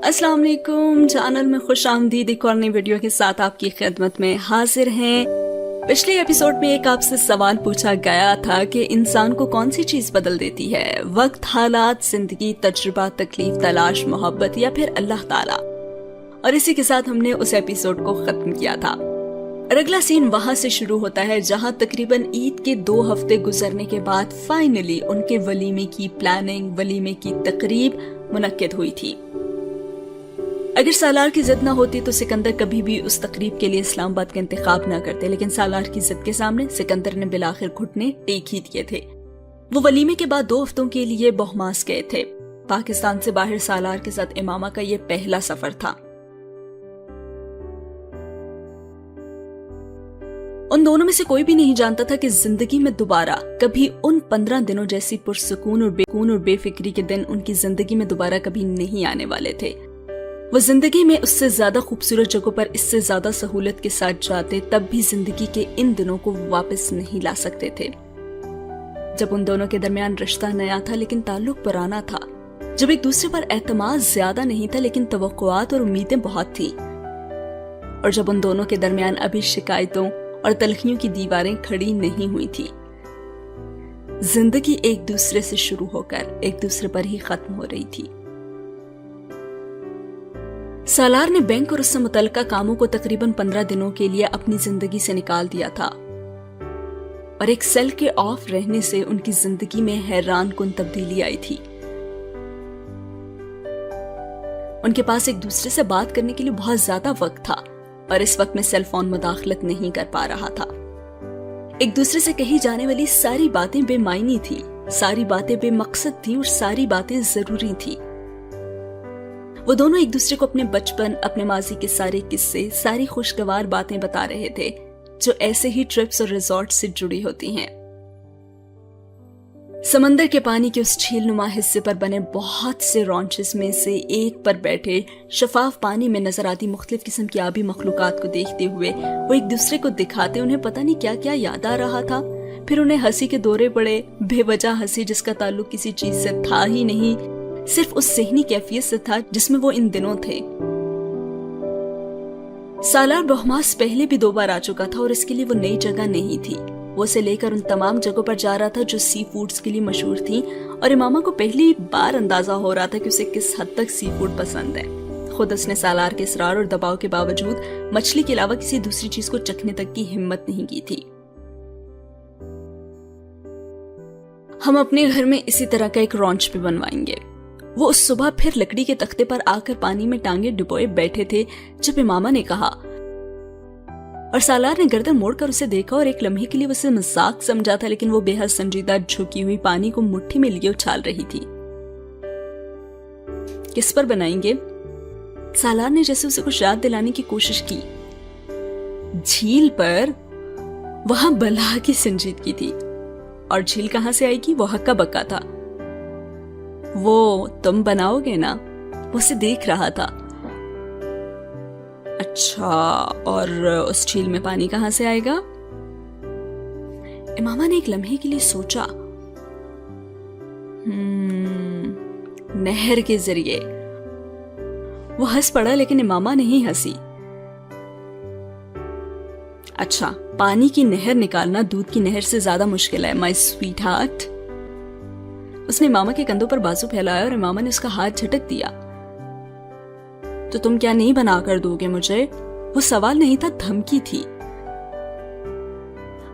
السلام علیکم، چینل میں خوش آمدید۔ ایک اور نئی ویڈیو کے ساتھ آپ کی خدمت میں حاضر ہیں۔ پچھلے ایپیسوڈ میں ایک آپ سے سوال پوچھا گیا تھا کہ انسان کو کون سی چیز بدل دیتی ہے؟ وقت، حالات، زندگی، تجربہ، تکلیف، تلاش، محبت یا پھر اللہ تعالیٰ؟ اور اسی کے ساتھ ہم نے اس ایپیسوڈ کو ختم کیا تھا۔ اور اگلا سین وہاں سے شروع ہوتا ہے جہاں تقریباً عید کے 2 ہفتے گزرنے کے بعد فائنلی ان کے ولیمے کی پلاننگ، ولیمے کی تقریب منعقد ہوئی تھی۔ اگر سالار کی ضد نہ ہوتی تو سکندر کبھی بھی اس تقریب کے لیے اسلام آباد کا انتخاب نہ کرتے، لیکن سالار کی ضد کے سامنے سکندر نے بالآخر گھٹنے ٹیک ہی دیے تھے۔ وہ ولیمے کے بعد 2 ہفتوں کے لیے بہماس گئے تھے۔ پاکستان سے باہر سالار کے ساتھ امامہ کا یہ پہلا سفر تھا۔ ان دونوں میں سے کوئی بھی نہیں جانتا تھا کہ زندگی میں دوبارہ کبھی ان 15 دنوں جیسی پرسکون اور بے فکری کے دن ان کی زندگی میں دوبارہ کبھی نہیں آنے والے تھے۔ وہ زندگی میں اس سے زیادہ خوبصورت جگہوں پر اس سے زیادہ سہولت کے ساتھ جاتے، تب بھی زندگی کے ان دنوں کو واپس نہیں لا سکتے تھے۔ جب ان دونوں کے درمیان رشتہ نیا تھا لیکن تعلق پرانا تھا، جب ایک دوسرے پر اعتماد زیادہ نہیں تھا لیکن توقعات اور امیدیں بہت تھیں، اور جب ان دونوں کے درمیان ابھی شکایتوں اور تلخیوں کی دیواریں کھڑی نہیں ہوئی تھی، زندگی ایک دوسرے سے شروع ہو کر ایک دوسرے پر ہی ختم ہو رہی تھی۔ سالار نے بینک اور اس سے متعلقہ کاموں کو تقریباً 15 دنوں کے لیے اپنی زندگی سے نکال دیا تھا، اور ایک سیل کے آف رہنے سے ان کی زندگی میں حیران کن تبدیلی آئی تھی۔ ان کے پاس ایک دوسرے سے بات کرنے کے لیے بہت زیادہ وقت تھا، اور اس وقت میں سیل فون مداخلت نہیں کر پا رہا تھا۔ ایک دوسرے سے کہی جانے والی ساری باتیں بے معنی تھی، ساری باتیں بے مقصد تھی، اور ساری باتیں ضروری تھی۔ وہ دونوں ایک دوسرے کو اپنے بچپن، اپنے ماضی کے سارے قصے، ساری خوشگوار باتیں بتا رہے تھے جو ایسے ہی ٹرپس اور ریزورٹ سے جڑی ہوتی ہیں۔ سمندر کے پانی کے اس جھیل نما حصے پر بنے بہت سے رانچز میں سے ایک پر بیٹھے شفاف پانی میں نظر آتی مختلف قسم کی آبی مخلوقات کو دیکھتے ہوئے وہ ایک دوسرے کو دکھاتے انہیں پتہ نہیں کیا کیا یاد آ رہا تھا۔ پھر انہیں ہنسی کے دورے پڑے، بے وجہ ہنسی جس کا تعلق کسی چیز سے تھا ہی نہیں، صرف اس ذہنی کیفیت سے تھا جس میں وہ ان دنوں تھے۔ سالار بہماس پہلے بھی 2 بار آ چکا تھا، اور اس کے لیے وہ نئی جگہ نہیں تھی۔ وہ اسے لے کر ان تمام جگہوں پر جا رہا تھا جو سی فوڈز کے لیے مشہور تھیں، اور امامہ کو پہلی بار اندازہ ہو رہا تھا کہ اسے کس حد تک سی فوڈ پسند ہے۔ خود اس نے سالار کے اصرار اور دباؤ کے باوجود مچھلی کے علاوہ کسی دوسری چیز کو چکھنے تک کی ہمت نہیں کی تھی۔ ہم اپنے گھر میں اسی طرح کا ایک رانچ بھی بنوائیں گے۔ وہ اس صبح پھر لکڑی کے تختے پر آ کر پانی میں ٹانگیں ڈبوئے بیٹھے تھے جب امامہ نے کہا، اور سالار نے گردن موڑ کر اسے دیکھا، اور ایک لمحے کے لیے اسے مذاق سمجھا تھا، لیکن وہ بے حد سنجیدہ جھکی ہوئی پانی کو مٹھی میں لیے اچھال رہی تھی۔ کس پر بنائیں گے؟ سالار نے جیسے اسے کچھ یاد دلانے کی کوشش کی۔ جھیل پر۔ وہاں بلا کی سنجیدگی تھی۔ اور جھیل کہاں سے آئے گی؟ وہ ہکا بکا تھا۔ وہ تم بناؤ گے نا؟ وہ اسے دیکھ رہا تھا۔ اچھا، اور اس جھیل میں پانی کہاں سے آئے گا؟ امامہ نے ایک لمحے کے لیے سوچا۔ نہر کے ذریعے۔ وہ ہنس پڑا، لیکن امامہ نہیں ہنسی۔ اچھا، پانی کی نہر نکالنا دودھ کی نہر سے زیادہ مشکل ہے، مائی سویٹ ہارٹ۔ اس نے امامہ کے کندھوں پر بازو پھیلایا، اور امامہ نے اس کا ہاتھ جھٹک دیا۔ تو تم کیا نہیں بنا کر دو گے مجھے؟ وہ سوال نہیں تھا، دھمکی تھی۔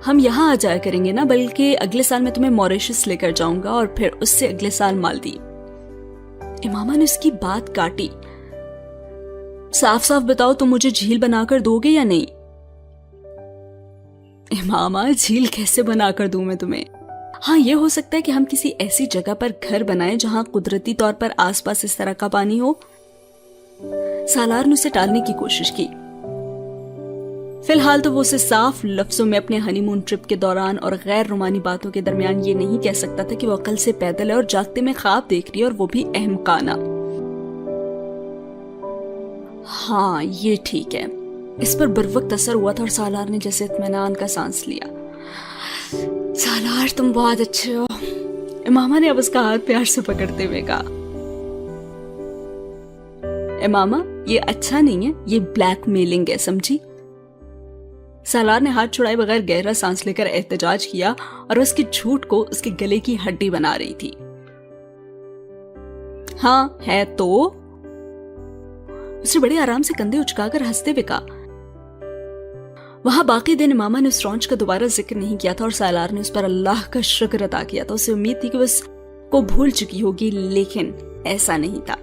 ہم یہاں آ جایا کریں گے نا، بلکہ اگلے سال میں تمہیں موریشس لے کر جاؤں گا، اور پھر اس سے اگلے سال مالدیپ۔ امامہ نے اس کی بات کاٹی۔ صاف صاف بتاؤ، تم مجھے جھیل بنا کر دو گے یا نہیں؟ امامہ، جھیل کیسے بنا کر دوں میں تمہیں؟ ہاں، یہ ہو سکتا ہے کہ ہم کسی ایسی جگہ پر گھر بنائیں جہاں قدرتی طور پر آس پاس اس طرح کا پانی ہو۔ سالار نے اسے ٹالنے کی کوشش کی۔ فی الحال تو وہ اسے صاف لفظوں میں اپنے ہنی مون ٹرپ کے دوران اور غیر رومانی باتوں کے درمیان یہ نہیں کہہ سکتا تھا کہ وہ عقل سے پیدل ہے اور جاگتے میں خواب دیکھ رہی ہے، اور وہ بھی احمقانہ۔ ہاں، یہ ٹھیک ہے۔ اس پر بروقت اثر ہوا تھا، اور سالار نے جیسے اطمینان کا سانس لیا۔ سالار، تم بہت اچھے ہو، امامہ نے اب اس کا ہاتھ پیار سے پکڑتے ہوئے کہا۔ امامہ یہ اچھا نہیں ہے، یہ بلیک میلنگ ہے، سمجھی؟ سالار نے ہاتھ چھڑائے بغیر گہرا سانس لے کر احتجاج کیا اور اس کے جھوٹ کو اس کے گلے کی ہڈی بنا رہی تھی۔ ہاں ہے تو، اس نے بڑے آرام سے کندھے اچکا کر ہنستے ہوئے کہا۔ وہاں باقی دن امامہ نے اس رونچ کا دوبارہ ذکر نہیں کیا تھا اور سالار نے اس پر اللہ کا شکر ادا کیا تھا۔ اسے امید تھی کہ وہ اس کو بھول چکی ہوگی، لیکن ایسا نہیں تھا۔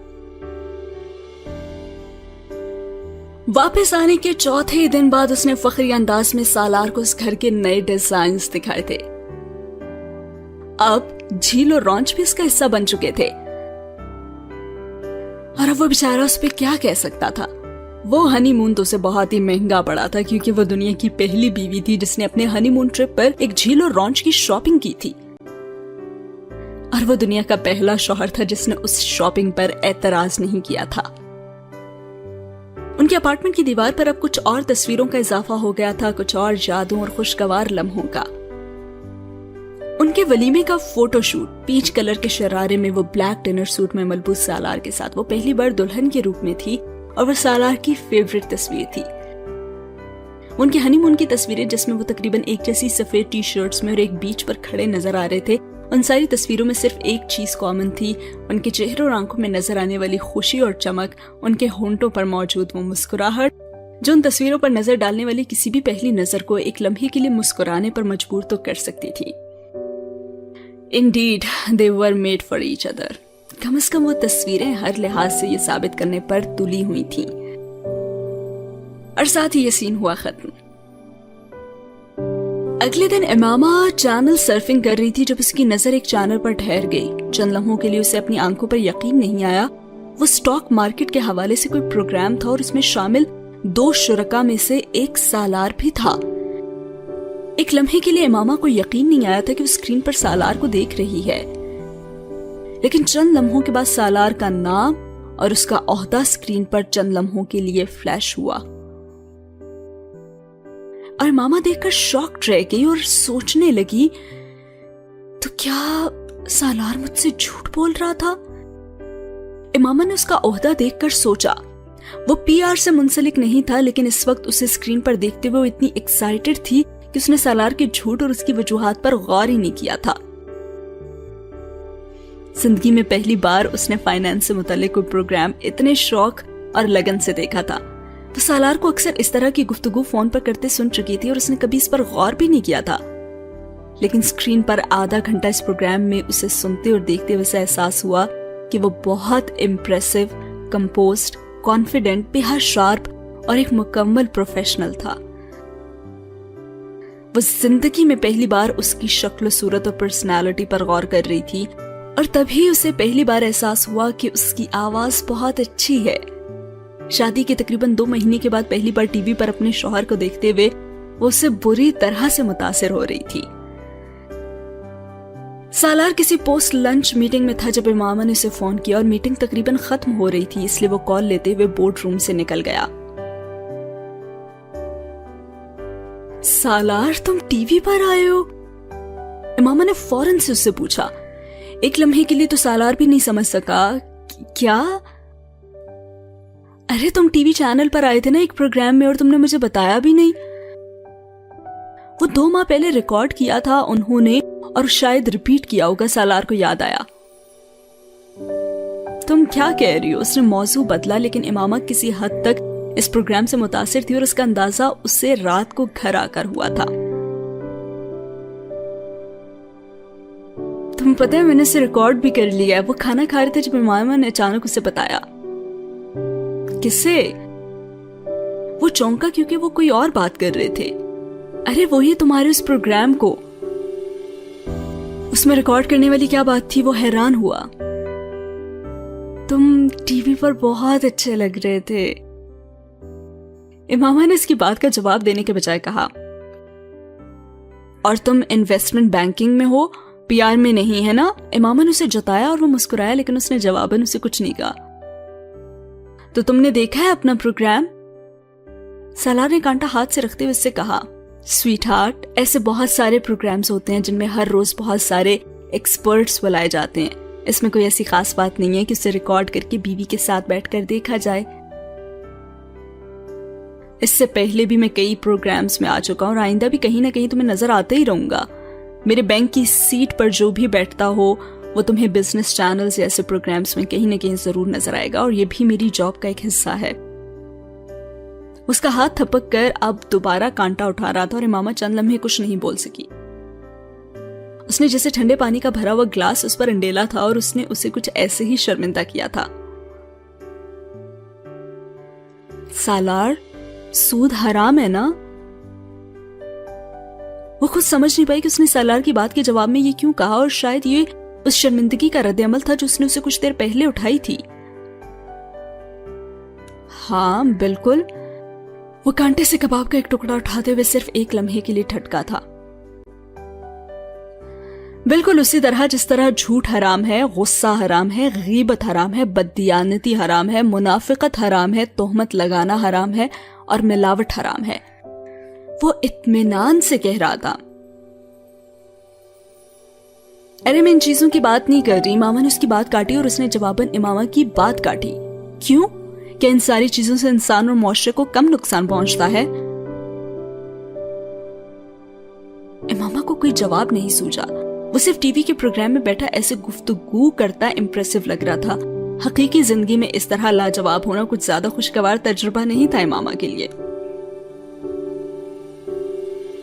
واپس آنے کے چوتھے دن بعد اس نے فخری انداز میں سالار کو اس گھر کے نئے ڈیزائنز دکھائے تھے۔ اب جھیل اور رونچ بھی اس کا حصہ بن چکے تھے، اور اب وہ بیچارہ اس پہ کیا کہہ سکتا تھا۔ وہ ہنی مون تو اسے بہت ہی مہنگا پڑا تھا، کیونکہ وہ دنیا کی پہلی بیوی تھی جس نے اپنے ہنی مون ٹرپ پر ایک جھیل اور رونچ کی شاپنگ کی تھی، اور وہ دنیا کا پہلا شوہر تھا جس نے اس شاپنگ پر اعتراض نہیں کیا تھا۔ ان کے اپارٹمنٹ کی دیوار پر اب کچھ اور تصویروں کا اضافہ ہو گیا تھا، کچھ اور یادوں اور خوشگوار لمحوں کا۔ ان کے ولیمے کا فوٹو شوٹ، پیچ کلر کے شرارے میں وہ بلیک ڈنر سوٹ میں ملبوس سالار کے ساتھ، وہ پہلی بار دلہن کے روپ میں تھی اور وہ سالار کی فیورٹ تصویر تھی۔ ان کے ہنی مون کی تصویریں جس میں وہ تقریباً ایک جیسی سفید ٹی شرٹس میں اور ایک بیچ پر کھڑے نظر آ رہے تھے، ان ساری تصویروں میں صرف ایک چیز کامن تھی، ان کے چہروں اور آنکھوں میں نظر آنے والی خوشی اور چمک، ان کے ہونٹوں پر موجود وہ مسکراہٹ جو ان تصویروں پر نظر ڈالنے والی کسی بھی پہلی نظر کو ایک لمحے کے لیے مسکرانے پر مجبور تو کر سکتی تھی۔ Indeed, they were made for each other. کم از کم وہ تصویریں ہر لحاظ سے یہ ثابت کرنے پر تلی ہوئی تھیں، اور ساتھ ہی یہ سین ہوا ختم۔ اگلے دن امامہ چینل سرفنگ کر رہی تھی جب اس کی نظر ایک چینل پر ٹھہر گئی۔ چند لمحوں کے لیے اسے اپنی آنکھوں پر یقین نہیں آیا۔ وہ اسٹاک مارکیٹ کے حوالے سے کوئی پروگرام تھا اور اس میں شامل 2 شرکا میں سے ایک سالار بھی تھا۔ ایک لمحے کے لیے امامہ کو یقین نہیں آیا تھا کہ وہ اسکرین پر سالار کو دیکھ رہی ہے، لیکن چند لمحوں کے بعد سالار کا نام اور اس کا عہدہ اسکرین پر چند لمحوں کے لیے فلیش ہوا، اور امامہ دیکھ کر شاکڈ رہ گئی اور سوچنے لگی، تو کیا سالار مجھ سے جھوٹ بول رہا تھا؟ امامہ نے اس کا عہدہ دیکھ کر سوچا۔ وہ پی آر سے منسلک نہیں تھا، لیکن اس وقت اسے اسکرین پر دیکھتے ہوئے وہ اتنی ایکسائٹڈ تھی کہ اس نے سالار کے جھوٹ اور اس کی وجوہات پر غور ہی نہیں کیا تھا۔ زندگی میں پہلی بار اس نے فائنانس سے متعلق کوئی پروگرام اتنے شوق اور لگن سے دیکھا تھا۔ تو سالار کو اکثر اس طرح کی گفتگو فون پر کرتے سن چکی تھی اور اس نے کبھی اس پر غور بھی نہیں کیا تھا، لیکن اسکرین پر آدھا گھنٹہ اس پروگرام میں اسے سنتے اور دیکھتے ہوئے سے احساس ہوا کہ وہ بہت امپریسو، کمپوزڈ، کانفیڈنٹ، بہت شارپ اور ایک مکمل پروفیشنل تھا۔ وہ زندگی میں پہلی بار اس کی شکل و صورت اور پرسنالٹی پر غور کر رہی تھی، اور تبھی اسے پہلی بار احساس ہوا کہ اس کی آواز بہت اچھی ہے۔ شادی کے تقریباً 2 مہینے کے بعد پہلی بار ٹی وی پر اپنے شوہر کو دیکھتے ہوئے وہ اس سے بری طرح سے متاثر ہو رہی تھی۔ سالار کسی پوسٹ لنچ میٹنگ میں تھا جب امامہ نے اسے فون کیا، اور میٹنگ تقریباً ختم ہو رہی تھی، اس لیے وہ کال لیتے ہوئے بورڈ روم سے نکل گیا۔ سالار تم ٹی وی پر آئے ہو؟ امامہ نے فوراً سے اس سے پوچھا۔ ایک لمحے کے لیے تو سالار بھی نہیں سمجھ سکا۔ کیا؟ ارے تم ٹی وی چینل پر آئے تھے نا ایک پروگرام میں، اور تم نے مجھے بتایا بھی نہیں۔ وہ 2 ماہ پہلے ریکارڈ کیا تھا انہوں نے، اور شاید ریپیٹ کیا ہوگا۔ سالار کو یاد آیا۔ تم کیا کہہ رہی ہو؟ اس نے موضوع بدلا، لیکن امامہ کسی حد تک اس پروگرام سے متاثر تھی اور اس کا اندازہ اسے رات کو گھر آ کر ہوا تھا۔ تم پتہ ہے میں نے اسے ریکارڈ بھی کر لیا ہے۔ وہ کھانا کھا رہے تھے جب امامہ نے اچانک اسے بتایا۔ کسے؟ وہ چونکا کیونکہ وہ کوئی اور بات کر رہے تھے۔ ارے وہی تمہارے اس پروگرام کو، اس میں ریکارڈ کرنے والی کیا بات تھی؟ وہ حیران ہوا۔ تم ٹی وی پر بہت اچھے لگ رہے تھے۔ امامہ نے اس کی بات کا جواب دینے کے بجائے کہا، اور تم انویسٹمنٹ بینکنگ میں ہو، پی آر میں نہیں ہے نا؟ امامہ نے اسے جتایا اور وہ مسکرایا، لیکن اس نے جواباً اسے کچھ نہیں کہا۔ تو تم نے دیکھا ہے اپنا پروگرام؟ سالار نے کانٹا ہاتھ سے رکھتے ہوئے اس سے کہا، سویٹ ہارٹ، ایسے بہت سارے پروگرامز ہوتے ہیں جن میں ہر روز بہت سارے ایکسپرٹس بلائے جاتے ہیں، اس میں کوئی ایسی خاص بات نہیں ہے کہ اسے ریکارڈ کر کے بیوی کے ساتھ بیٹھ کر دیکھا جائے. اس سے پہلے بھی میں کئی پروگرامز میں آ چکا ہوں اور آئندہ بھی کہیں نہ کہیں تمہیں نظر آتا ہی رہوں گا. میرے بینک کی سیٹ پر جو بھی بیٹھتا ہو وہ تمہیں بزنس چینلز یا ایسے پروگرامز میں کہیں نہ کہیں ضرور نظر آئے گا، اور یہ بھی میری جاب کا ایک حصہ ہے. اس کا ہاتھ تھپک کر اب دوبارہ کانٹا اٹھا رہا تھا اور امامہ چند لمحے کچھ نہیں بول سکی. اس نے جیسے ٹھنڈے پانی کا بھرا ہوا گلاس اس پر انڈیلا تھا اور اس نے اسے کچھ ایسے ہی شرمندہ کیا تھا. سالار، سود حرام ہے نا؟ وہ خود سمجھ نہیں پائی کہ اس نے سالار کی بات کے جواب میں یہ کیوں کہا، اور شاید یہ اس شرمندگی کا رد عمل تھا جو اس نے اسے کچھ دیر پہلے اٹھائی تھی. ہاں بالکل. وہ کانٹے سے کباب کا ایک ٹکڑا اٹھاتے ہوئے صرف ایک لمحے کے لیے ٹھٹکا تھا. بالکل اسی طرح جس طرح جھوٹ حرام ہے، غصہ حرام ہے، غیبت حرام ہے، بددیانتی حرام ہے، منافقت حرام ہے، تہمت لگانا حرام ہے اور ملاوٹ حرام ہے. وہ اطمینان سے کہہ رہا تھا. ارے میں ان چیزوں کی بات نہیں کر رہی. امامہ نے اس کی بات کاٹی اور اس نے جواباً امامہ کی بات کاٹی. کیوں؟ کہ ان ساری چیزوں سے انسان اور معاشرے کو کم نقصان پہنچتا ہے. امامہ کو کوئی جواب نہیں سوجا. وہ صرف ٹی وی کے پروگرام میں بیٹھا ایسے گفتگو کرتا امپریسو لگ رہا تھا. حقیقی زندگی میں اس طرح لاجواب ہونا کچھ زیادہ خوشگوار تجربہ نہیں تھا امامہ کے لیے.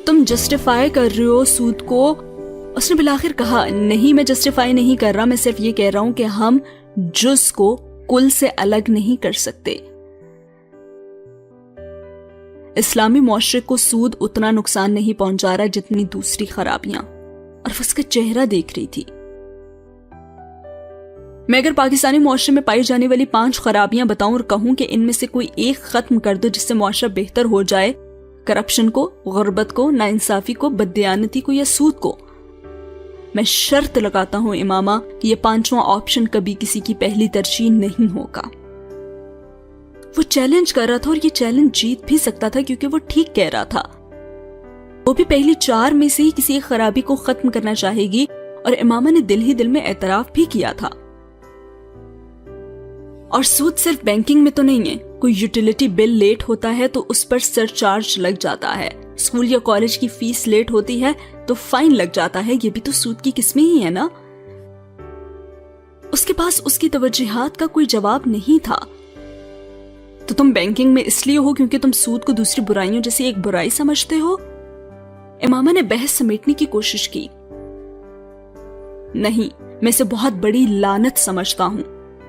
تم جسٹیفائی کر رہے ہو سود کو؟ اس نے بالآخر کہا. نہیں، میں جسٹیفائی نہیں کر رہا، میں صرف یہ کہہ رہا ہوں کہ ہم جز کو کل سے الگ نہیں کر سکتے. اسلامی معاشرے کو سود اتنا نقصان نہیں پہنچا رہا جتنی دوسری خرابیاں. اور وہ اس کا چہرہ دیکھ رہی تھی. میں اگر پاکستانی معاشرے میں پائی جانے والی 5 خرابیاں بتاؤں اور کہوں کہ ان میں سے کوئی ایک ختم کر دو جس سے معاشرہ بہتر ہو جائے، کرپشن کو، غربت کو، ناانصافی کو، بددیانتی کو یا سود کو، میں شرط لگاتا ہوں امامہ کہ یہ 5واں آپشن کبھی کسی کی پہلی ترجیح نہیں ہوگا. وہ چیلنج کر رہا تھا اور یہ چیلنج جیت بھی سکتا تھا کیونکہ وہ ٹھیک کہہ رہا تھا. وہ بھی پہلی 4 میں سے ہی کسی ایک خرابی کو ختم کرنا چاہے گی، اور امامہ نے دل ہی دل میں اعتراف بھی کیا تھا. اور سود صرف بینکنگ میں تو نہیں ہے. کوئی یوٹیلیٹی بل لیٹ ہوتا ہے تو اس پر سر چارج لگ جاتا ہے. اسکول یا کالج کی فیس لیٹ ہوتی ہے تو فائن لگ جاتا ہے. یہ بھی تو سود کی قسمیں ہی ہے نا. اس کے پاس اس کی توجہات کا کوئی جواب نہیں تھا. تو تم بینکنگ میں اس لیے ہو کیونکہ تم سود کو دوسری برائیوں جیسی ایک برائی سمجھتے ہو؟ امامہ نے بحث سمیٹنے کی کوشش کی. نہیں، میں اسے بہت بڑی لعنت سمجھتا ہوں.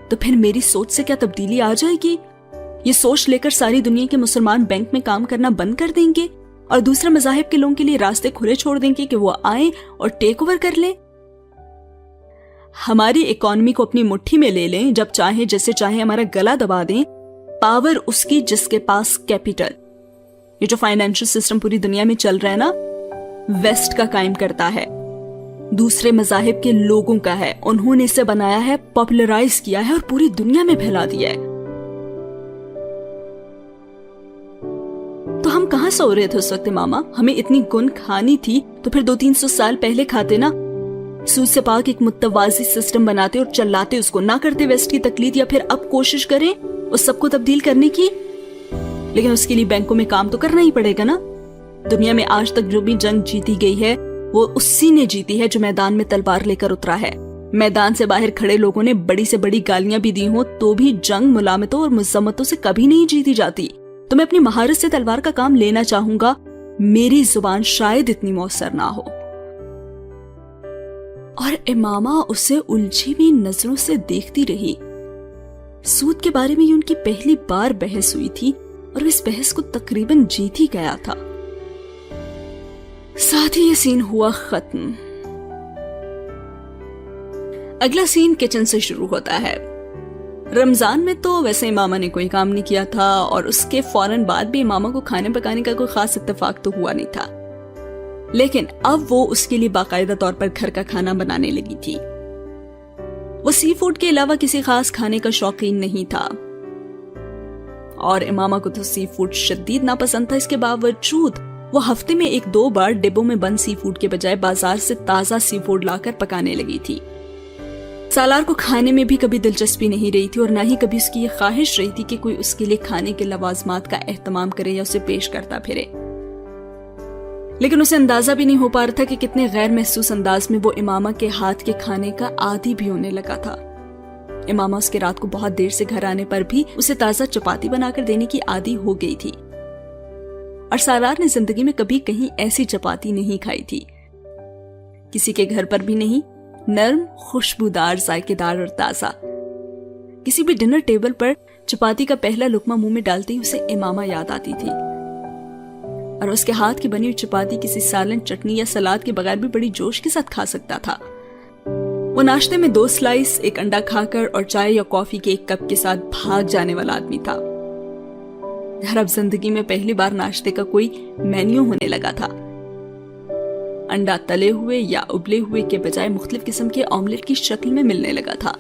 تو پھر میری سوچ سے کیا تبدیلی آ جائے گی؟ یہ سوچ لے کر ساری دنیا کے مسلمان بینک میں کام کرنا بند کر دیں گے اور دوسرے مذاہب کے لوگوں کے لیے راستے کھلے چھوڑ دیں گے کہ وہ آئیں اور ٹیک اوور کر لیں. ہماری اکانومی کو اپنی مٹھی میں لے لیں، جب چاہیں جیسے چاہیں ہمارا گلا دبا دیں. پاور اس کی جس کے پاس کیپیٹل. یہ جو فائنینشل سسٹم پوری دنیا میں چل رہا ہے نا، ویسٹ کا قائم کرتا ہے، دوسرے مذاہب کے لوگوں کا ہے. انہوں نے اسے بنایا ہے، پاپولرائز کیا ہے اور پوری دنیا میں پھیلا دیا ہے. تو ہم کہاں سو رہے تھے اس وقت ماما؟ ہمیں اتنی گن کھانی تھی تو پھر 200-300 سال پہلے کھاتے نا. سود سے پاک ایک متوازی سسٹم بناتے اور چلاتے اس کو، نہ کرتے ویسٹ کی تقلید، یا پھر اب کوشش کریں اس سب کو تبدیل کرنے کی. لیکن اس کے لیے بینکوں میں کام تو کرنا ہی پڑے گا نا. دنیا میں آج تک جو بھی جنگ جیتی گئی ہے وہ اسی نے جیتی ہے جو میدان میں تلوار لے کر اترا ہے. میدان سے باہر کھڑے لوگوں نے بڑی سے بڑی گالیاں بھی دی ہوں تو بھی جنگ ملامتوں اور مذمتوں سے کبھی نہیں جیتی جاتی. تو میں اپنی مہارت سے تلوار کا کام لینا چاہوں گا. میری زبان شاید اتنی مؤثر نہ ہو. اور امامہ اسے الجھی ہوئی نظروں سے دیکھتی رہی. سود کے بارے میں یہ ان کی پہلی بار بحث ہوئی تھی اور اس بحث کو تقریباً جیت ہی گیا تھا. ساتھ ہی یہ سین ہوا ختم. اگلا سین کچن سے شروع ہوتا ہے. رمضان میں تو ویسے امامہ نے کوئی کام نہیں کیا تھا اور اس کے فوراً بعد بھی امامہ کو کھانے پکانے کا کوئی خاص اتفاق تو ہوا نہیں تھا. لیکن اب وہ اس کے لیے باقاعدہ طور پر گھر کا کھانا بنانے لگی تھی. وہ سی فوڈ کے علاوہ کسی خاص کھانے کا شوقین نہیں تھا اور امامہ کو تو سی فوڈ شدید ناپسند تھا. اس کے باوجود وہ ہفتے میں 1-2 بار ڈبوں میں بند سی فوڈ کے بجائے بازار سے تازہ سی فوڈ لا کر پکانے لگی تھی. سالار کو کھانے میں بھی کبھی دلچسپی نہیں رہی تھی اور نہ ہی کبھی اس کی یہ خواہش رہی تھی کہ کوئی اس کے لیے کھانے کے لوازمات کا اہتمام کرے یا اسے پیش کرتا پھرے، لیکن اسے اندازہ بھی نہیں ہو پا رہا تھا کہ کتنے غیر محسوس انداز میں وہ امامہ کے ہاتھ کے کھانے کا عادی بھی ہونے لگا تھا۔ امامہ اس کے رات کو بہت دیر سے گھر آنے پر بھی اسے تازہ چپاتی بنا کر دینے کی عادی ہو گئی تھی، اور سالار نے زندگی میں کبھی کہیں ایسی چپاتی نہیں کھائی تھی، کسی کے گھر پر بھی نہیں، نرم، خوشبودار، ذائقے دار اور تازہ۔ کسی بھی ڈنر ٹیبل پر چپاتی کا پہلا لقمہ منہ میں ڈالتے ہی اسے امامہ یاد آتی تھی، اور اس کے ہاتھ کی بنی ہوئی چپاتی کسی سالن، چٹنی یا سلاد کے بغیر بھی بڑی جوش کے ساتھ کھا سکتا تھا۔ وہ ناشتے میں 2 سلائس، 1 انڈا کھا کر اور چائے یا کافی کے 1 کپ کے ساتھ بھاگ جانے والا آدمی تھا۔ اور اب زندگی میں پہلی بار ناشتے کا کوئی مینیو ہونے لگا تھا۔ انڈا تلے ہوئے یا ابلے ہوئے کے بجائے مختلف قسم کے آملیٹ کی شکل میں ملنے لگا تھا۔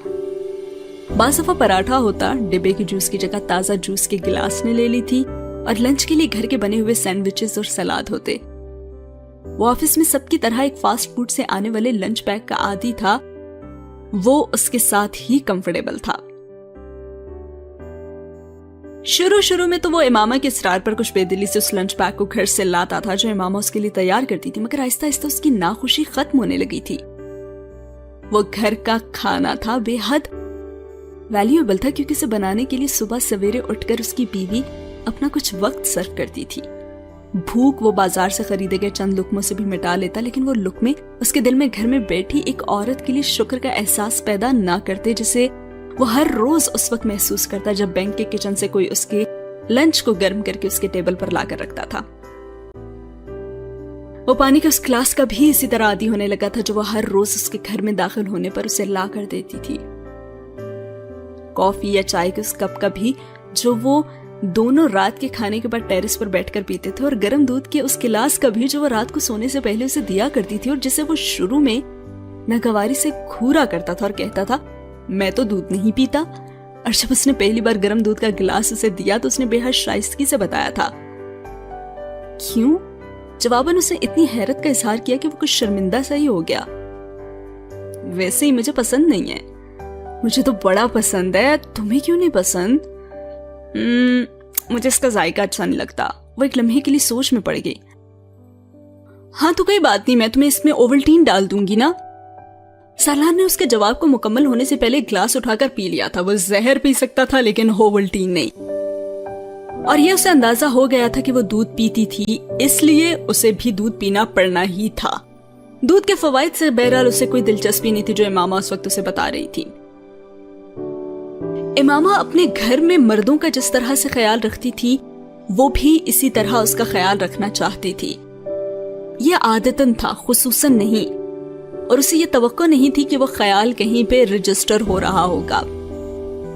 بعض دفعہ پراٹھا ہوتا، ڈبے کے جوس کی جگہ تازہ جوس کے گلاس نے لے لی تھی، اور لنچ کے لیے گھر کے بنے ہوئے سینڈوچز اور سلاد ہوتے۔ وہ آفس میں سب کی طرح ایک فاسٹ فوڈ سے آنے والے لنچ پیک کا عادی تھا، وہ اس کے ساتھ ہی کمفرٹیبل تھا۔ شروع میں تو وہ امامہ کے اصرار پر کچھ بے دلی سے اس لنچ پیک کو گھر سے لاتا تھا جو امامہ اس کے لیے تیار کرتی تھی، مگر آہستہ آہستہ اس کی ناخوشی ختم ہونے لگی تھی۔ وہ گھر کا کھانا تھا، بے حد ویلیوبل تھا، کیونکہ اسے بنانے کے لیے صبح سویرے اٹھ کر اس کی بیوی اپنا کچھ وقت صرف کرتی تھی۔ بھوک وہ بازار سے خریدے گئے چند لقموں سے بھی مٹا لیتا، لیکن وہ لقمے اس کے دل میں گھر میں بیٹھی ایک عورت کے لیے شکر کا احساس پیدا نہ کرتے، جسے وہ ہر روز اس وقت محسوس کرتا جب بینک کے کچن سے کوئی اس کے لنچ کو گرم کر کے اس کے ٹیبل پر لا کر رکھتا تھا۔ وہ پانی کے اس گلاس کا بھی اسی طرح عادی ہونے لگا تھا جو وہ ہر روز اس کے گھر میں داخل ہونے پر اسے لا کر دیتی تھی۔ کافی یا چائے کے اس کپ کا بھی جو وہ دونوں رات کے کھانے کے بعد ٹیرس پر بیٹھ کر پیتے تھے، اور گرم دودھ کے اس گلاس کا بھی جو وہ رات کو سونے سے پہلے اسے دیا کرتی تھی، اور جسے وہ شروع میں ناگواری سے گھورا کرتا تھا اور کہتا تھا میں تو دودھ نہیں پیتا، اور جب اس نے پہلی بار گرم دودھ کا گلاس اسے دیا تو اس نے بے حد شائستگی سے بتایا تھا۔ کیوں؟ جواباً اس نے اتنی حیرت کا اظہار کیا کہ وہ کچھ شرمندہ سا ہی ہو گیا۔ ویسے ہی مجھے پسند نہیں ہے۔ مجھے تو بڑا پسند ہے، تمہیں کیوں نہیں پسند؟ مجھے اس کا ذائقہ اچھا نہیں لگتا۔ وہ ایک لمحے کے لیے سوچ میں پڑ گئی۔ ہاں تو کوئی بات نہیں، میں تمہیں اس میں اوولٹین ڈال دوں گی نا۔ سالار نے اس کے جواب کو مکمل ہونے سے پہلے گلاس اٹھا کر پی لیا تھا۔ وہ زہر پی سکتا تھا لیکن اوولٹین نہیں، اور یہ اسے اندازہ ہو گیا تھا کہ وہ دودھ پیتی تھی، اس لیے اسے بھی دودھ پینا پڑنا ہی تھا۔ دودھ کے فوائد سے بہرحال اسے کوئی دلچسپی نہیں تھی جو امامہ اس وقت اسے بتا رہی تھی۔ امامہ اپنے گھر میں مردوں کا جس طرح سے خیال رکھتی تھی وہ بھی اسی طرح اس کا خیال رکھنا چاہتی تھی۔ یہ عادتاً تھا، خصوصاً نہیں، اور اسے یہ توقع نہیں تھی کہ وہ خیال کہیں پہ رجسٹر ہو رہا ہوگا،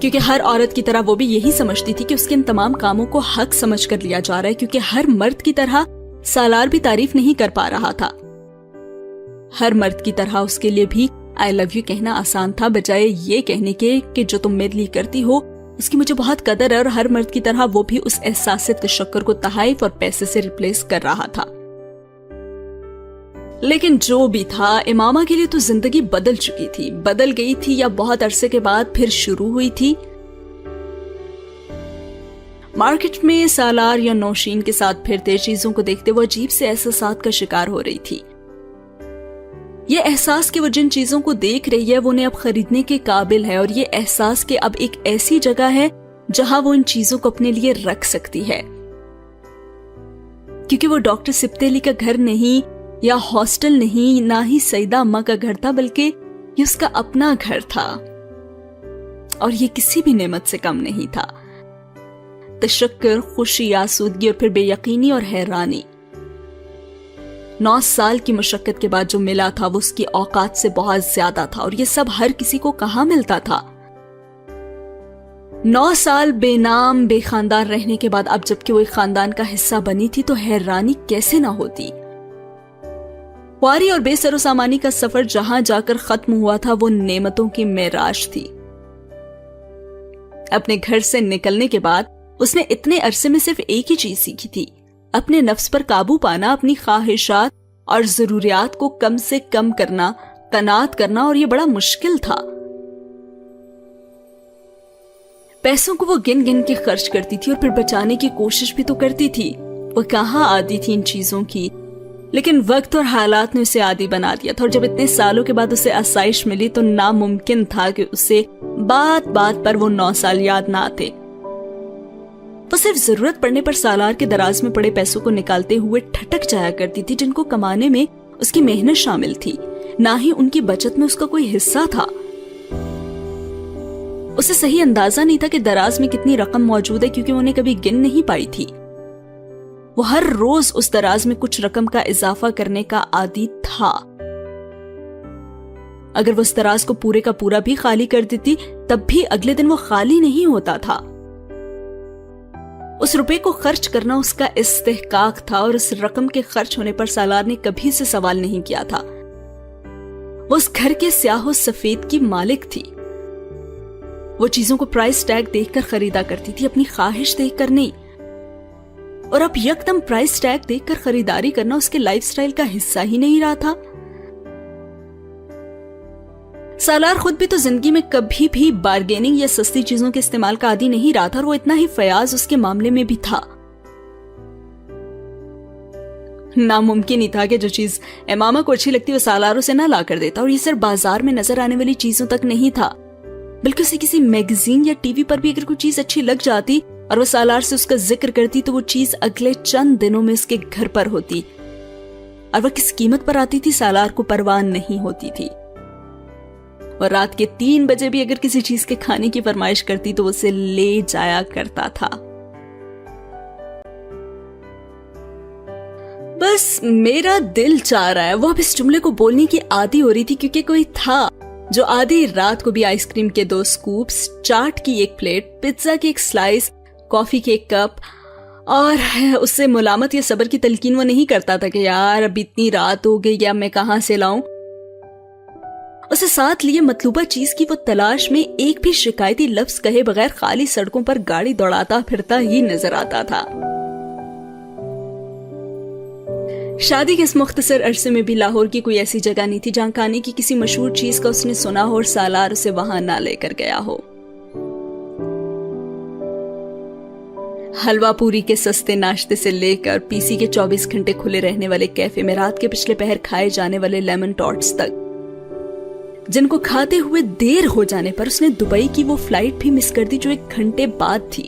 کیونکہ ہر عورت کی طرح وہ بھی یہی سمجھتی تھی کہ اس کے ان تمام کاموں کو حق سمجھ کر لیا جا رہا ہے، کیونکہ ہر مرد کی طرح سالار بھی تعریف نہیں کر پا رہا تھا۔ ہر مرد کی طرح اس کے لیے بھی I love you کہنا آسان تھا، بجائے یہ کہنے کے کہ جو تم میرے لیے کرتی ہو اس کی مجھے بہت قدر ہے، اور ہر مرد کی طرح وہ بھی اس احساس تشکر کو تحائف اور پیسے سے ریپلیس کر رہا تھا۔ لیکن جو بھی تھا، امامہ کے لیے تو زندگی بدل چکی تھی، بدل گئی تھی یا بہت عرصے کے بعد پھر شروع ہوئی تھی۔ مارکیٹ میں سالار یا نوشین کے ساتھ پھرتے چیزوں کو دیکھتے وہ عجیب سے احساسات کا شکار ہو رہی تھی۔ یہ احساس کہ وہ جن چیزوں کو دیکھ رہی ہے وہ انہیں اب خریدنے کے قابل ہے، اور یہ احساس کہ اب ایک ایسی جگہ ہے جہاں وہ ان چیزوں کو اپنے لیے رکھ سکتی ہے، کیونکہ وہ ڈاکٹر سبتے علی کا گھر نہیں یا ہاسٹل نہیں، نہ ہی سیدہ اماں کا گھر تھا، بلکہ یہ اس کا اپنا گھر تھا، اور یہ کسی بھی نعمت سے کم نہیں تھا۔ تشکر، خوشی، آسودگی اور پھر بے یقینی اور حیرانی۔ 9 سال کی مشقت کے بعد جو ملا تھا وہ اس کی اوقات سے بہت زیادہ تھا، اور یہ سب ہر کسی کو کہاں ملتا تھا۔ 9 سال بے نام بے خاندان رہنے کے بعد اب جب کہ وہ ایک خاندان کا حصہ بنی تھی تو حیرانی کیسے نہ ہوتی۔ خواری اور بے سر و سامانی کا سفر جہاں جا کر ختم ہوا تھا وہ نعمتوں کی معراج تھی۔ اپنے گھر سے نکلنے کے بعد اس نے اتنے عرصے میں صرف ایک ہی چیز سیکھی تھی، اپنے نفس پر قابو پانا، اپنی خواہشات اور ضروریات کو کم سے کم کرنا، قناعت کرنا، اور یہ بڑا مشکل تھا پیسوں کو وہ گن گن کے خرچ کرتی تھی اور پھر بچانے کی کوشش بھی تو کرتی تھی. وہ کہاں عادی تھی ان چیزوں کی، لیکن وقت اور حالات نے اسے عادی بنا دیا تھا. اور جب اتنے سالوں کے بعد اسے آسائش ملی تو ناممکن تھا کہ اسے بات بات پر وہ 9 سال یاد نہ آتے. وہ صرف ضرورت پڑنے پر سالار کے دراز میں پڑے پیسوں کو نکالتے ہوئے ٹھٹک جایا کرتی تھی، جن کو کمانے میں اس کی محنت شامل تھی، نہ ہی ان کی بچت میں اس کا کوئی حصہ تھا. اسے صحیح اندازہ نہیں تھا کہ دراز میں کتنی رقم موجود ہے، کیونکہ انہیں کبھی گن نہیں پائی تھی. وہ ہر روز اس دراز میں کچھ رقم کا اضافہ کرنے کا عادی تھا. اگر وہ اس دراز کو پورے کا پورا بھی خالی کر دیتی تب بھی اگلے دن وہ خالی نہیں ہوتا تھا. اس روپے کو خرچ کرنا اس کا استحقاق تھا، اور اس رقم کے خرچ ہونے پر سالار نے کبھی سے سوال نہیں کیا تھا. وہ اس گھر کے سیاہ و سفید کی مالک تھی. وہ چیزوں کو پرائس ٹیگ دیکھ کر خریدا کرتی تھی، اپنی خواہش دیکھ کر نہیں. اور اب یکدم پرائس ٹیگ دیکھ کر خریداری کرنا اس کے لائف سٹائل کا حصہ ہی نہیں رہا تھا. سالار خود بھی تو زندگی میں کبھی بھی بارگیننگ یا سستی چیزوں کے استعمال کا عادی نہیں رہا تھا، اور وہ اتنا ہی فیاض اس کے معاملے میں بھی تھا. ناممکن ہی تھا کہ جو چیز امامہ کو اچھی لگتی وہ سالار اسے نہ لا کر دیتا. اور یہ صرف بازار میں نظر آنے والی چیزوں تک نہیں تھا، بلکہ اسے کسی میگزین یا ٹی وی پر بھی اگر کوئی چیز اچھی لگ جاتی اور وہ سالار سے اس کا ذکر کرتی تو وہ چیز اگلے چند دنوں میں اس کے گھر پر ہوتی. اور وہ کس قیمت پر آتی تھی سالار کو پرواہ نہیں ہوتی تھی. اور رات کے 3 بجے بھی اگر کسی چیز کے کھانے کی فرمائش کرتی تو اسے لے جایا کرتا تھا. بس میرا دل چاہ رہا ہے. وہ اب اس جملے کو بولنے کی عادی ہو رہی تھی، کیونکہ کوئی تھا جو آدھی رات کو بھی آئس کریم کے 2 سکوپس، چاٹ کی 1 پلیٹ، پیزا کی 1 سلائس، کافی کے 1 کپ، اور اس سے ملامت یا صبر کی تلقین وہ نہیں کرتا تھا کہ یار اب اتنی رات ہو گئی، یا میں کہاں سے لاؤں. اسے ساتھ لیے مطلوبہ چیز کی وہ تلاش میں ایک بھی شکایتی لفظ کہے بغیر خالی سڑکوں پر گاڑی دوڑاتا پھرتا ہی نظر آتا تھا. شادی کے اس مختصر عرصے میں بھی لاہور کی کوئی ایسی جگہ نہیں تھی جہاں کھانے کی کسی مشہور چیز کا اس نے سنا ہو اور سالار اسے وہاں نہ لے کر گیا ہو. حلوہ پوری کے سستے ناشتے سے لے کر پی سی کے 24 گھنٹے کھلے رہنے والے کیفے میں رات کے پچھلے پہر کھائے جانے والے لیمن ٹارٹس تک، جن کو کھاتے ہوئے دیر ہو جانے پر اس نے دبئی کی وہ فلائٹ بھی مس کر دی جو 1 گھنٹے بعد تھی.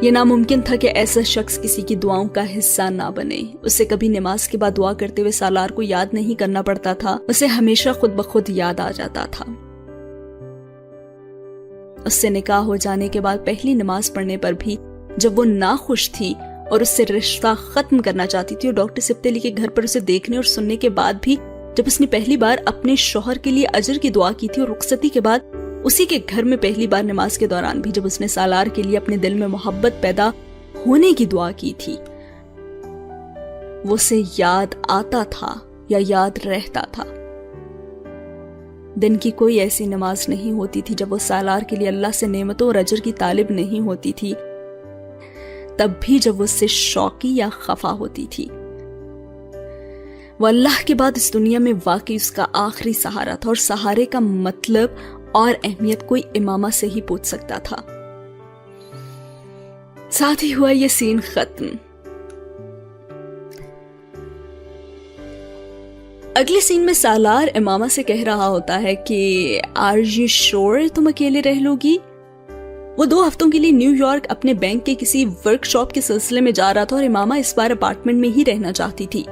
یہ ناممکن تھا کہ ایسا شخص کسی کی دعاؤں کا حصہ نہ بنے. اسے کبھی نماز کے بعد دعا کرتے ہوئے سالار کو یاد نہیں کرنا پڑتا تھا، اسے ہمیشہ خود بخود یاد آ جاتا تھا. اس سے نکاح ہو جانے کے بعد پہلی نماز پڑھنے پر بھی جب وہ ناخوش تھی اور اس سے رشتہ ختم کرنا چاہتی تھی، اور ڈاکٹر سبتے علی کے گھر پر اسے دیکھنے اور سننے کے بعد بھی جب اس نے پہلی بار اپنے شوہر کے لیے اجر کی دعا کی تھی، اور رخصتی کے بعد اسی کے گھر میں پہلی بار نماز کے دوران بھی جب اس نے سالار کے لیے اپنے دل میں محبت پیدا ہونے کی دعا کی تھی، وہ اسے یاد آتا تھا یا یاد رہتا تھا. دن کی کوئی ایسی نماز نہیں ہوتی تھی جب وہ سالار کے لیے اللہ سے نعمتوں اور اجر کی طالب نہیں ہوتی تھی، تب بھی جب وہ اس سے شوقی یا خفا ہوتی تھی. وہ اللہ کے بعد اس دنیا میں واقعی اس کا آخری سہارا تھا، اور سہارے کا مطلب اور اہمیت کوئی امامہ سے ہی پوچھ سکتا تھا. ساتھ ہی ہوا یہ سین ختم. اگلے سین میں سالار امامہ سے کہہ رہا ہوتا ہے کہ آر یو شور تم اکیلے رہ لو گی. وہ 2 ہفتوں کے لیے نیو یارک اپنے بینک کے کسی ورک شاپ کے سلسلے میں جا رہا تھا، اور امامہ اس بار اپارٹمنٹ میں ہی رہنا چاہتی تھی.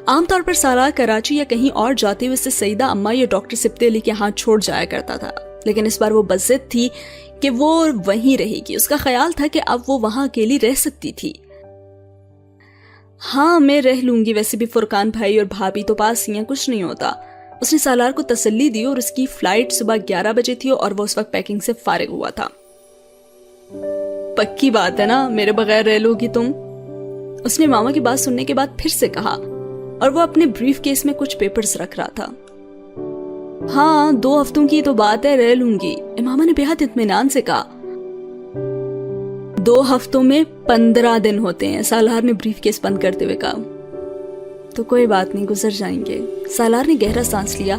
عام طور پر سالار کراچی یا کہیں اور جاتے ہوئے اسے سیدہ اماں یا ڈاکٹر سبتے علی کے ہاں چھوڑ جایا کرتا تھا، لیکن اس بار وہ بضد تھی کہ وہ وہیں رہے گی. اس کا خیال تھا کہ اب وہ وہاں اکیلی رہ سکتی تھی. ہاں میں رہ لوں گی، ویسے بھی فرقان بھائی اور بھابھی تو پاس ہی ہیں، کچھ نہیں ہوتا. اس نے سالار کو تسلی دی، اور اس کی فلائٹ صبح 11 بجے تھی اور وہ اس وقت پیکنگ سے فارغ ہوا تھا. پکی بات ہے نا میرے بغیر رہ لو گی تم؟ اس نے ماما کی بات سننے کے بعد پھر سے کہا، اور وہ اپنے بریف کیس میں کچھ پیپرز رکھ رہا تھا. ہاں 2 ہفتوں کی تو بات ہے، رہ لوں گی، امامہ نے بے حد اطمینان سے کہا. 2 ہفتوں میں 15 دن ہوتے ہیں، سالار نے بریف کیس بند کرتے ہوئے کہا. تو کوئی بات نہیں، گزر جائیں گے. سالار نے گہرا سانس لیا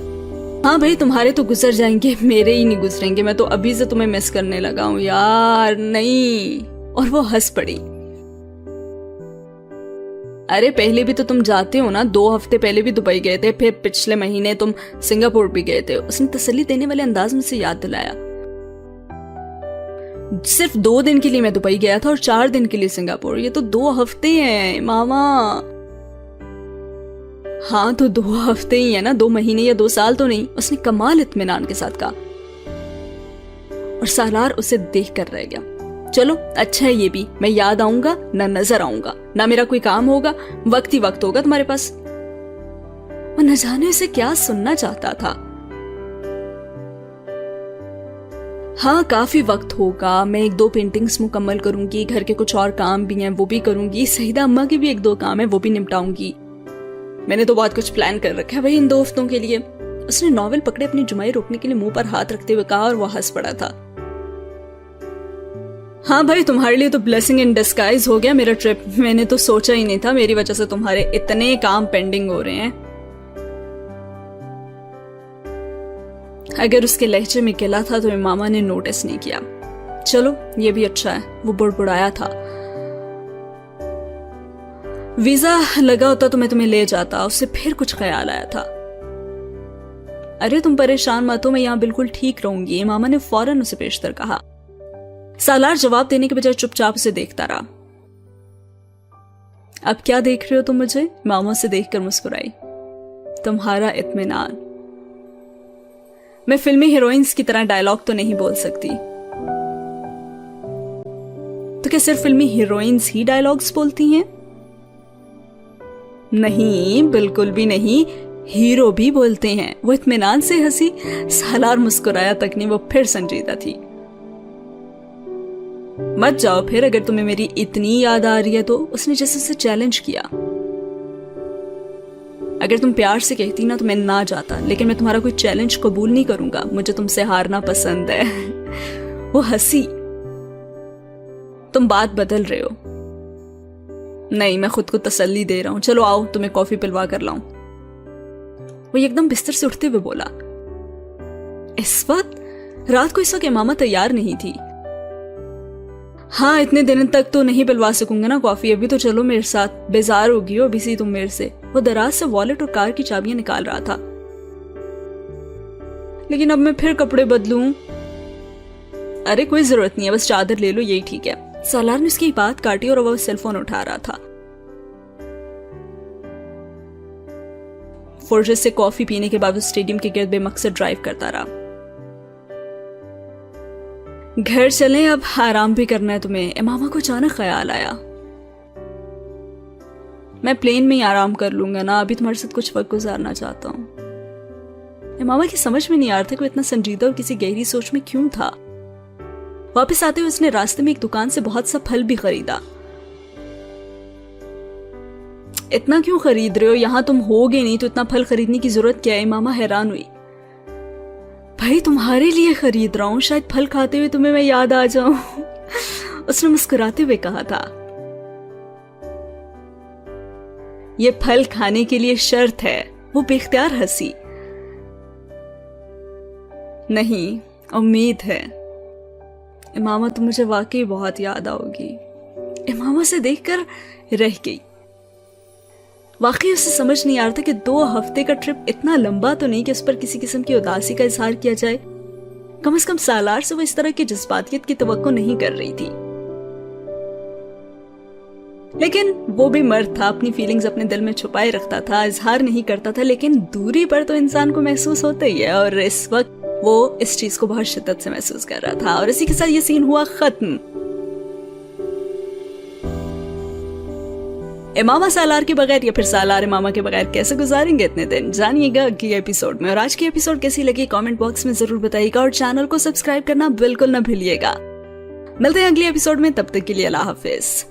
ہاں بھائی تمہارے تو گزر جائیں گے، میرے ہی نہیں گزریں گے، میں تو ابھی سے تمہیں مس کرنے لگا ہوں یار، نہیں۔ اور وہ ہنس پڑی۔ ارے پہلے بھی تو تم جاتے ہو نا، 2 ہفتے پہلے بھی دبئی گئے تھے، پھر پچھلے مہینے تم سنگاپور بھی گئے تھے۔ اس نے تسلی دینے والے انداز میں سے یاد دلایا۔ صرف 2 دن کے لیے میں دبئی گیا تھا اور 4 دن کے لیے سنگاپور، یہ تو 2 ہفتے ہیں ماما۔ ہاں تو 2 ہفتے ہی ہے نا، 2 مہینے یا 2 سال تو نہیں، اس نے کمال اطمینان کے ساتھ کہا۔ اور سالار اسے دیکھ کر رہ گیا۔ چلو اچھا ہے یہ بھی، میں یاد آؤں گا نہ نظر آؤں گا، نہ میرا کوئی کام ہوگا، وقت ہی وقت ہوگا تمہارے پاس۔ وہ نہ جانے اسے کیا سننا چاہتا تھا۔ ہاں کافی وقت ہوگا، میں 1-2 پینٹنگز مکمل کروں گی، گھر کے کچھ اور کام بھی ہیں وہ بھی کروں گی، سعیدہ اماں کے بھی 1-2 کام ہیں وہ بھی نپٹاؤں گی۔ میں نے تو بہت کچھ پلان کر رکھا ہے بھائی ان 2 ہفتوں کے لیے۔ اس نے ناول پکڑے اپنی جمائی روکنے کے لیے منہ پر ہاتھ رکھتے ہوئے کہا اور وہ ہنس پڑا تھا۔ ہاں بھائی تمہارے لیے تو بلیسنگ ان ڈسگائز ہو گیا میرا ٹرپ، میں نے تو سوچا ہی نہیں تھا میری وجہ سے تمہارے اتنے کام پینڈنگ ہو رہے ہیں۔ اگر اس کے لہجے میں گلا تھا تو ماما نے نوٹس نہیں کیا۔ چلو یہ بھی اچھا ہے، وہ بڑبڑایا تھا۔ ویزا لگا ہوتا تو میں تمہیں لے جاتا، اس سے پھر کچھ خیال آیا تھا۔ ارے تم پریشان مت ہو، میں یہاں بالکل ٹھیک رہوں گی، ماما نے فوراً اسے پیشتر کہا۔ سالار جواب دینے کے بجائے چپ چاپ اسے دیکھتا رہا۔ اب کیا دیکھ رہے ہو تم مجھے؟ ماما سے دیکھ کر مسکرائی۔ تمہارا اطمینان۔ میں فلمی ہیروئنز کی طرح ڈائلاگ تو نہیں بول سکتی۔ تو کیا صرف فلمی ہیروئنز ہی ڈائلاگز بولتی ہیں؟ نہیں بالکل بھی نہیں، ہیرو بھی بولتے ہیں۔ وہ اطمینان سے ہنسی۔ سالار مسکرایا تک نہیں، وہ پھر سنجیدہ تھی۔ مت جاؤ پھر، اگر تمہیں میری اتنی یاد آ رہی ہے تو۔ اس نے جیسے اسے چیلنج کیا۔ اگر تم پیار سے کہتی نا تو میں نہ جاتا، لیکن میں تمہارا کوئی چیلنج قبول نہیں کروں گا، مجھے تم سے ہارنا پسند ہے۔ وہ ہنسی۔ تم بات بدل رہے ہو۔ نہیں میں خود کو تسلی دے رہا ہوں، چلو آؤ تمہیں کافی پلوا کر لاؤں۔ وہ ایک دم بستر سے اٹھتے ہوئے بولا۔ اس وقت؟ رات کو اس وقت ماما تیار نہیں تھی۔ ہاں اتنے دن تک تو نہیں پلوا سکوں گا نا کافی، ابھی تو چلو میرے ساتھ، بیزار ہوگی ہو ابھی سے تم میرے سے۔ وہ دراز سے والیٹ اور کار کی چابیاں نکال رہا تھا۔ لیکن اب میں پھر کپڑے بدلوں۔ ارے کوئی ضرورت نہیں ہے، بس چادر لے لو یہی ٹھیک ہے۔ سالار نے اس کی بات کاٹی اور وہ سیل فون اٹھا رہا تھا۔ فورجس سے کافی پینے کے بعد اسٹیڈیم کے گرد بے مقصد ڈرائیو کرتا رہا۔ گھر چلیں، اب آرام بھی کرنا ہے تمہیں۔ امامہ کو اچانک خیال آیا۔ میں پلین میں ہی آرام کر لوں گا نا، ابھی تمہارے ساتھ کچھ وقت گزارنا چاہتا ہوں۔ امامہ کی سمجھ میں نہیں آ رہا تھا کہ وہ اتنا سنجیدہ اور کسی گہری سوچ میں کیوں تھا۔ واپس آتے ہوئے اس نے راستے میں ایک دکان سے بہت سا پھل بھی خریدا۔ اتنا کیوں خرید رہے ہو؟ یہاں تم ہوگے نہیں تو اتنا پھل خریدنے کی ضرورت کیا ہے؟ امامہ حیران ہوئی۔ بھائی تمہارے لیے خرید رہا ہوں، شاید پھل کھاتے ہوئے تمہیں میں یاد آ جاؤں۔ اس نے مسکراتے ہوئے کہا تھا۔ یہ پھل کھانے کے لیے شرط ہے۔ وہ بے اختیار ہنسی۔ نہیں، امید ہے۔ امامہ تم مجھے واقعی بہت یاد آؤ گی۔ امامہ سے دیکھ کر رہ گئی۔ واقعی اسے سمجھ نہیں آ رہا تھا کہ 2 ہفتے کا ٹرپ اتنا لمبا تو نہیں کہ اس پر کسی قسم کی اداسی کا اظہار کیا جائے۔ کم از کم سالار سے وہ اس طرح کی جذباتیت کی توقع نہیں کر رہی تھی۔ لیکن وہ بھی مرد تھا، اپنی فیلنگز اپنے دل میں چھپائے رکھتا تھا، اظہار نہیں کرتا تھا، لیکن دوری پر تو انسان کو محسوس ہوتا ہی ہے، اور اس وقت وہ اس چیز کو بہت شدت سے محسوس کر رہا تھا۔ اور اسی کے ساتھ یہ سین ہوا ختم۔ امامہ سالار کے بغیر یا پھر سالار امامہ کے بغیر کیسے گزاریں گے اتنے دن؟ جانیے گا اگلی ایپیسوڈ میں۔ اور آج کی ایپیسوڈ کیسی لگی کامنٹ باکس میں ضرور بتائیے گا، اور چینل کو سبسکرائب کرنا بالکل نہ بھولیے گا۔ ملتے ہیں اگلی ایپیسوڈ میں، تب تک کے لیے اللہ حافظ۔